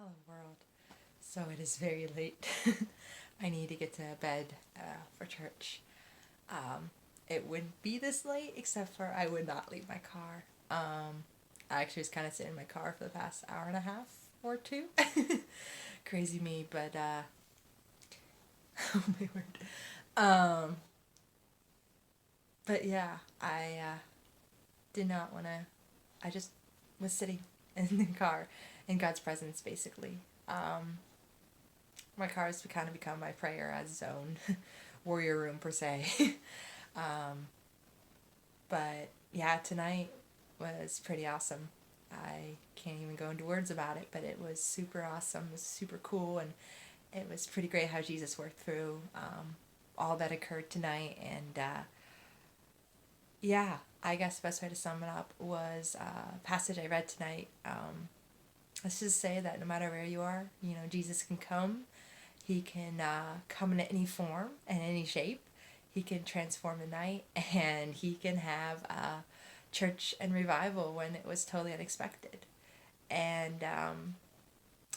Hello, world. So it is very late. I need to get to bed for church. Um, it wouldn't be this late except for I would not leave my car. I actually was kind of sitting in my car for the past hour and a half or two. Crazy me, but oh my word. Um, but yeah, I did not want to. I just was sitting in the car in God's presence, basically. My car has kind of become my prayer as zone, warrior room per se. um, but yeah, tonight was pretty awesome. I can't even go into words about it, but it was super awesome. It was super cool, and it was pretty great how Jesus worked through all that occurred tonight. And yeah, I guess the best way to sum it up was a passage I read tonight. Let's just say that no matter where you are, Jesus can come. He can come in any form and any shape. He can transform the night, and he can have a church and revival when it was totally unexpected. And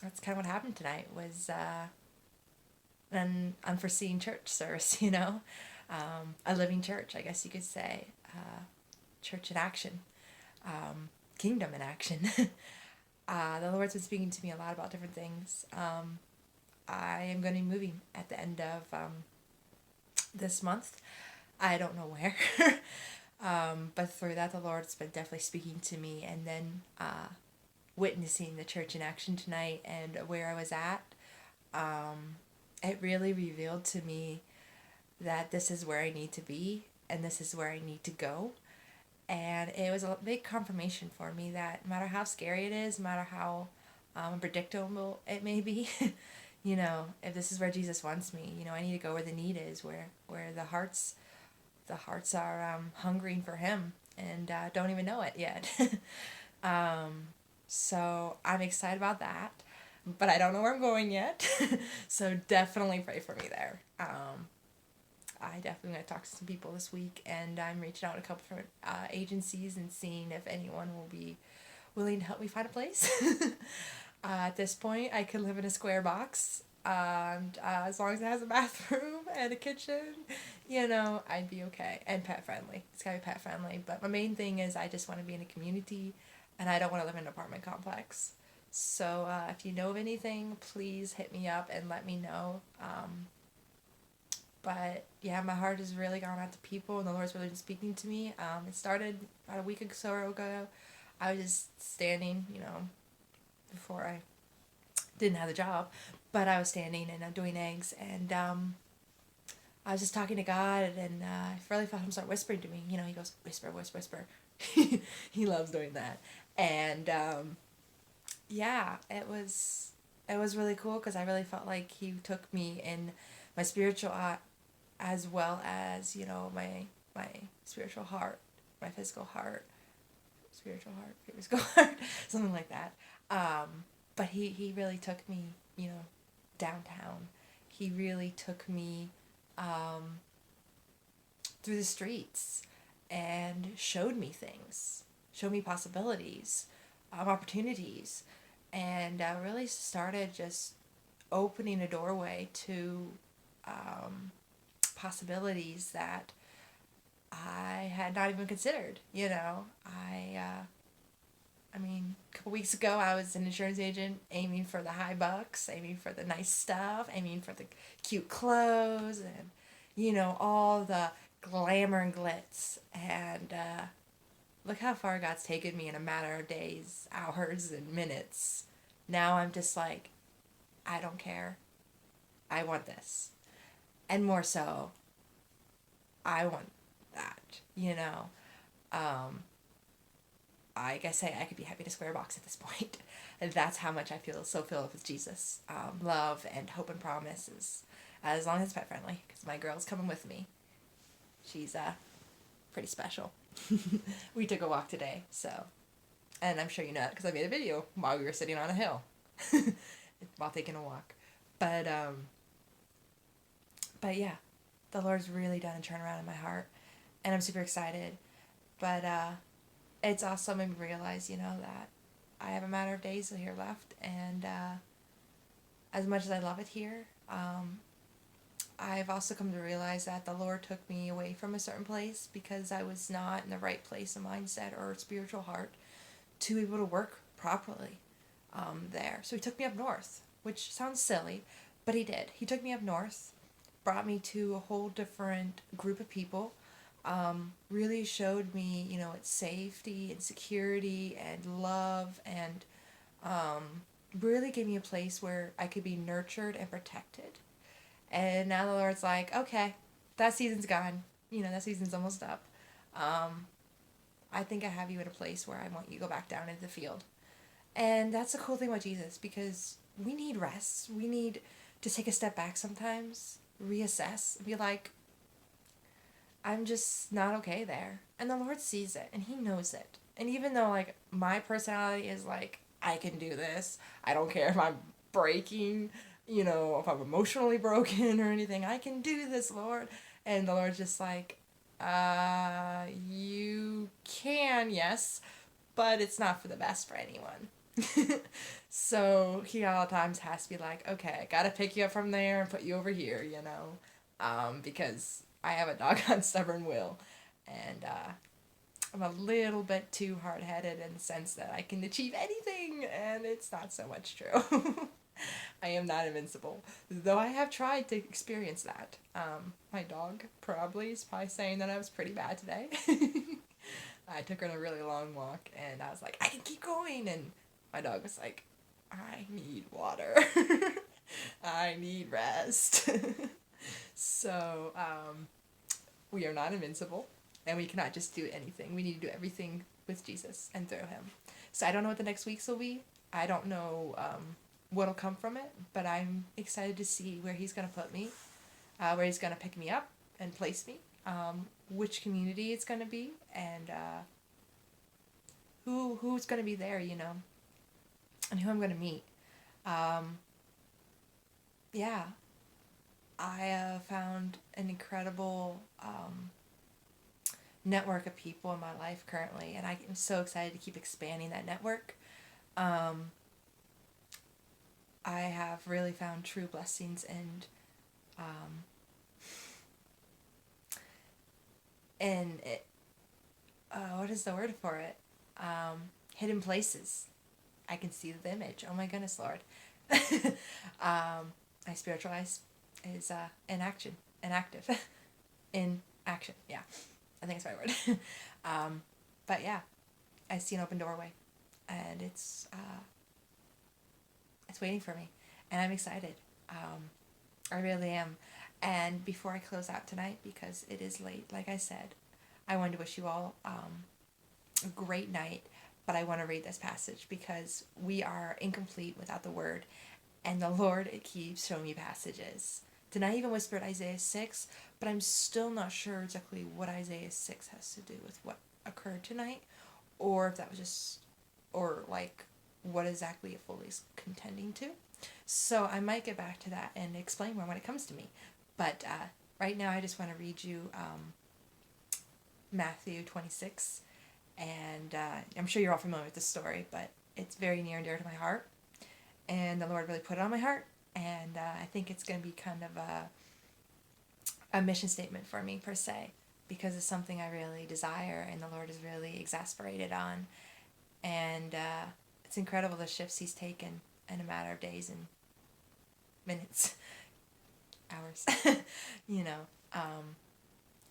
that's kind of what happened tonight. Was an unforeseen church service. A living church, I guess you could say, church in action, kingdom in action. The Lord's been speaking to me a lot about different things. I am going to be moving at the end of this month. I don't know where. But through that, the Lord's been definitely speaking to me, and then witnessing the church in action tonight and where I was at. It really revealed to me that this is where I need to be and this is where I need to go. And it was a big confirmation for me that no matter how scary it is, no matter how unpredictable it may be, if this is where Jesus wants me, I need to go where the need is, where the hearts are hungering for Him and don't even know it yet. So I'm excited about that, but I don't know where I'm going yet. So definitely pray for me there. I definitely going to talk to some people this week, and I'm reaching out to a couple different agencies and seeing if anyone will be willing to help me find a place. At this point, I could live in a square box, and as long as it has a bathroom and a kitchen, I'd be okay. And pet friendly. It's gotta be pet friendly. But my main thing is I just want to be in a community, and I don't want to live in an apartment complex. So if you know of anything, please hit me up and let me know. But yeah, my heart has really gone out to people, and the Lord's really been speaking to me. It started about a week or so ago. I was just standing, before I didn't have the job, but I was standing and doing eggs, and I was just talking to God, and I really felt Him start whispering to me. He goes, whisper, whisper, whisper. He loves doing that, and yeah, it was really cool because I really felt like He took me in my spiritual as well as my spiritual heart, my physical heart, spiritual heart, physical heart, something like that. But he really took me, downtown. He really took me through the streets and showed me things, showed me possibilities, opportunities, and really started just opening a doorway to possibilities that I had not even considered. I mean, a couple weeks ago, I was an insurance agent aiming for the high bucks, aiming for the nice stuff, aiming for the cute clothes, and, all the glamour and glitz. And look how far God's taken me in a matter of days, hours, and minutes. Now I'm just like, I don't care. I want this. And more so, I want that. Um, I guess I could be happy in a square box at this point. And that's how much I feel so filled with Jesus. Love and hope and promises. As long as it's pet friendly, because my girl's coming with me. She's pretty special. We took a walk today, so. And I'm sure you know that because I made a video while we were sitting on a hill while taking a walk. But, but yeah, the Lord's really done a turnaround in my heart. And I'm super excited. But it's also made me realize, that I have a matter of days here left, and as much as I love it here, I've also come to realize that the Lord took me away from a certain place because I was not in the right place of mindset or spiritual heart to be able to work properly there. So he took me up north, which sounds silly, but he did. He took me up north, brought me to a whole different group of people, really showed me, it's safety and security and love, and really gave me a place where I could be nurtured and protected. And now the Lord's like, okay, that season's gone. That season's almost up. I think I have you in a place where I want you to go back down into the field. And that's the cool thing about Jesus, because we need rest. We need to take a step back sometimes, reassess, be like, I'm just not okay there. And the Lord sees it, and he knows it. And even though, like, my personality is like, I can do this, I don't care if I'm breaking, if I'm emotionally broken or anything, I can do this, Lord. And the Lord's just like, you can, yes, but it's not for the best for anyone. So he all the times has to be like, okay, I gotta pick you up from there and put you over here, because I have a doggone stubborn will, and I'm a little bit too hard-headed in the sense that I can achieve anything, and it's not so much true. I am not invincible, though I have tried to experience that. My dog is probably saying that I was pretty bad today. I took her on a really long walk, and I was like, I can keep going, and my dog was like, I need water. I need rest. So, we are not invincible, and we cannot just do anything. We need to do everything with Jesus and through him. So I don't know what the next weeks will be. I don't know what'll come from it, but I'm excited to see where he's going to put me, where he's going to pick me up and place me, which community it's going to be, and who's going to be there, and who I'm going to meet. Yeah, I have found an incredible network of people in my life currently, and I am so excited to keep expanding that network. I have really found true blessings and it, what is the word for it? Hidden places. I can see the image. Oh my goodness, Lord. My spiritual eyes is inactive. In action, yeah. I think it's my word. But yeah, I see an open doorway, and it's waiting for me, and I'm excited. I really am. And before I close out tonight, because it is late, like I said, I wanted to wish you all a great night, but I want to read this passage because we are incomplete without the word, and the Lord keeps showing me passages. Tonight I even whispered Isaiah 6, but I'm still not sure exactly what Isaiah 6 has to do with what occurred tonight, or if that was just, or like what exactly it fully is contending to. So I might get back to that and explain more when it comes to me. But right now I just want to read you Matthew 26. And I'm sure you're all familiar with this story, but it's very near and dear to my heart. And the Lord really put it on my heart. And I think it's going to be kind of a mission statement for me, per se, because it's something I really desire and the Lord is really exasperated on. And it's incredible the shifts he's taken in a matter of days and minutes, hours.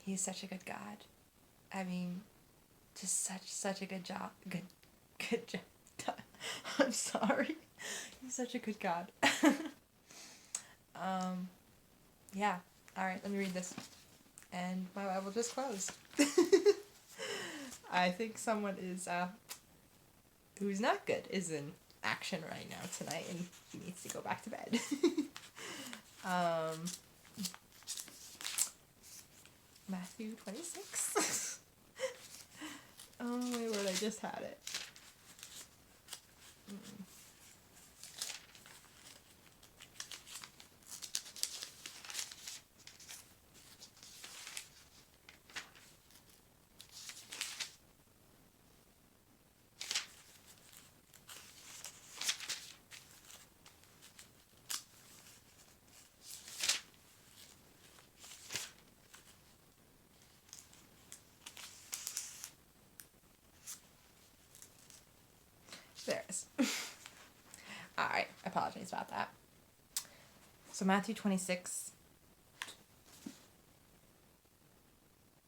He's such a good God. I mean, just such a good job. Good job. I'm sorry. He's such a good God. Yeah. All right, let me read this. And my Bible just closed. I think someone is, who's not good is in action right now tonight, and he needs to go back to bed. Matthew 26. Oh my Lord, I just had it. anyways. Alright, I apologize about that. So Matthew 26.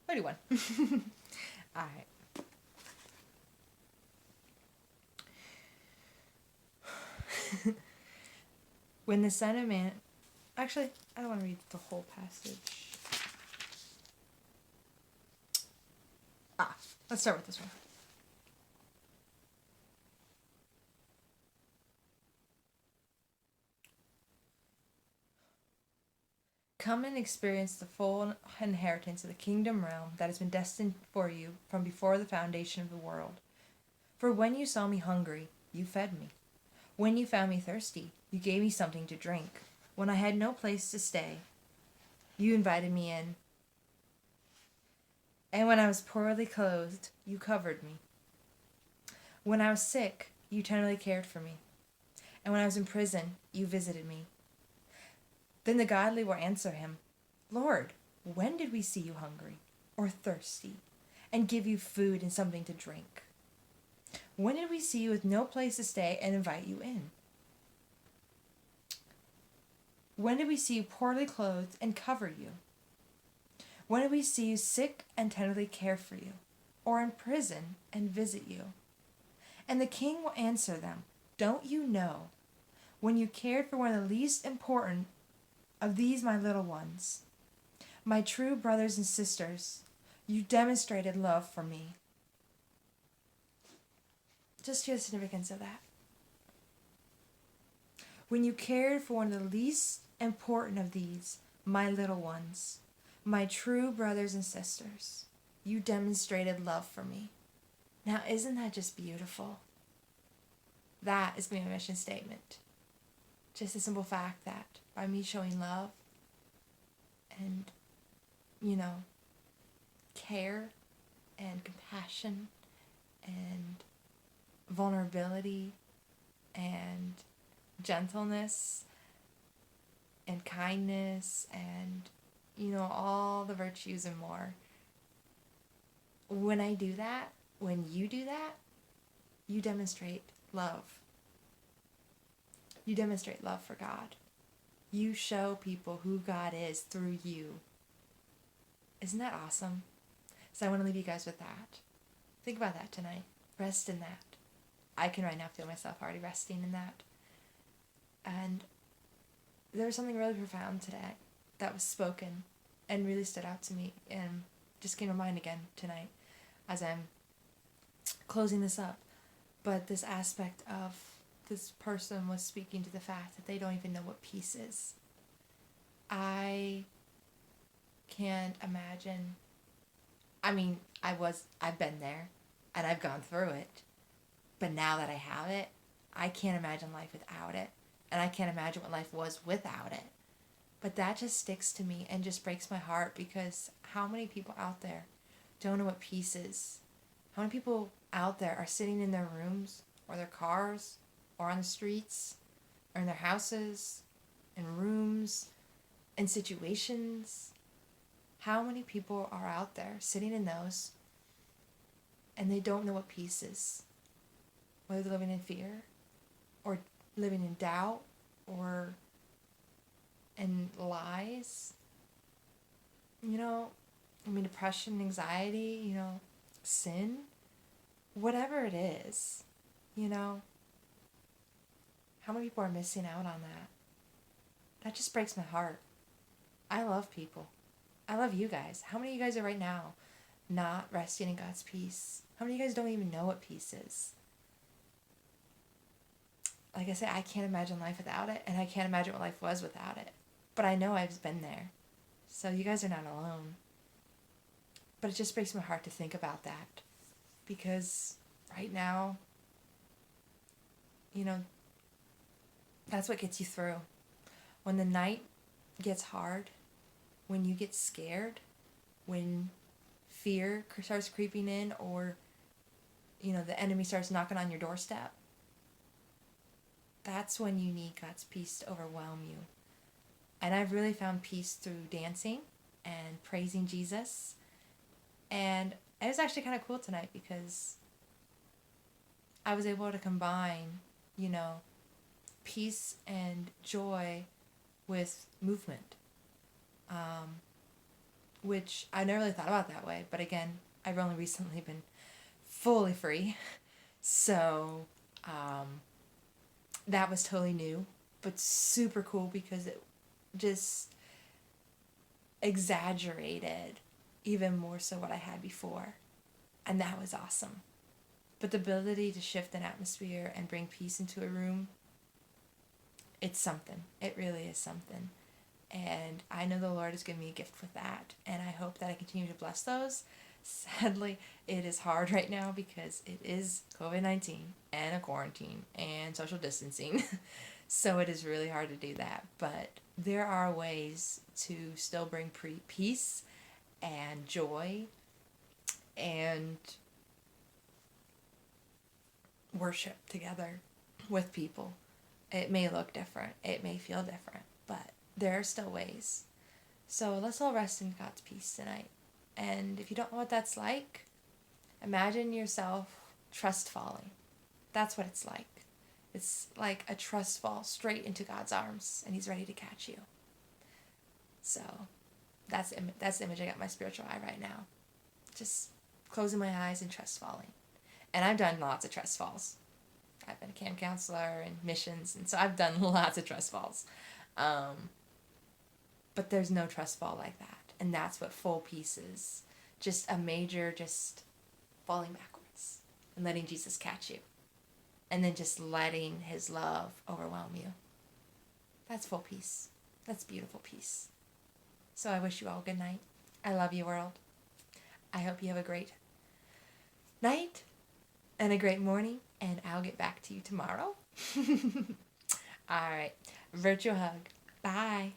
31. Alright. When the Son of Man... Actually, I don't want to read the whole passage. Let's start with this one. Come and experience the full inheritance of the kingdom realm that has been destined for you from before the foundation of the world. For when you saw me hungry, you fed me. When you found me thirsty, you gave me something to drink. When I had no place to stay, you invited me in. And when I was poorly clothed, you covered me. When I was sick, you tenderly cared for me. And when I was in prison, you visited me. Then the godly will answer him, Lord, when did we see you hungry or thirsty and give you food and something to drink? When did we see you with no place to stay and invite you in? When did we see you poorly clothed and cover you? When did we see you sick and tenderly care for you, or in prison and visit you? And the king will answer them, don't you know, when you cared for one of the least important of these my little ones, my true brothers and sisters, you demonstrated love for me. Just hear the significance of that. When you cared for one of the least important of these, my little ones, my true brothers and sisters, you demonstrated love for me. Now, isn't that just beautiful? That is my mission statement. Just the simple fact that by me showing love and, care and compassion and vulnerability and gentleness and kindness and, all the virtues and more. When I do that, when you do that, you demonstrate love. You demonstrate love for God. You show people who God is through you. Isn't that awesome? So I want to leave you guys with that. Think about that tonight. Rest in that. I can right now feel myself already resting in that. And there was something really profound today that was spoken and really stood out to me and just came to mind again tonight as I'm closing this up. But this aspect of this person was speaking to the fact that they don't even know what peace is. I can't imagine. I've been there and I've gone through it. But now that I have it, I can't imagine life without it. And I can't imagine what life was without it. But that just sticks to me and just breaks my heart because how many people out there don't know what peace is? How many people out there are sitting in their rooms or their cars or on the streets or in their houses, in rooms, in situations? How many people are out there sitting in those and they don't know what peace is? Whether they're living in fear or living in doubt or in lies, depression, anxiety, sin, whatever it is, how many people are missing out on that? That just breaks my heart. I love people. I love you guys. How many of you guys are right now not resting in God's peace? How many of you guys don't even know what peace is? Like I said, I can't imagine life without it, and I can't imagine what life was without it. But I know I've been there. So you guys are not alone. But it just breaks my heart to think about that. Because right now, that's what gets you through. When the night gets hard, when you get scared, when fear starts creeping in, or, the enemy starts knocking on your doorstep, that's when you need God's peace to overwhelm you. And I've really found peace through dancing and praising Jesus. And it was actually kind of cool tonight because I was able to combine, you know, peace and joy with movement, which I never really thought about that way. But again, I've only recently been fully free. So that was totally new, but super cool because it just exaggerated even more so what I had before. And that was awesome. But the ability to shift an atmosphere and bring peace into a room, it's something. It really is something. And I know the Lord has given me a gift with that. And I hope that I continue to bless those. Sadly, it is hard right now because it is COVID-19 and a quarantine and social distancing. So it is really hard to do that. But there are ways to still bring peace and joy and worship together with people. It may look different, it may feel different, but there are still ways. So let's all rest in God's peace tonight. And if you don't know what that's like, imagine yourself trust falling. That's what it's like. It's like a trust fall straight into God's arms, and He's ready to catch you. So that's the image I got in my spiritual eye right now. Just closing my eyes and trust falling. And I've done lots of trust falls. I've been a camp counselor and missions, and so I've done lots of trust falls. But there's no trust fall like that. And that's what full peace is. Just a major, just falling backwards and letting Jesus catch you. And then just letting His love overwhelm you. That's full peace. That's beautiful peace. So I wish you all good night. I love you, world. I hope you have a great night and a great morning, and I'll get back to you tomorrow. All right. Virtual hug. Bye.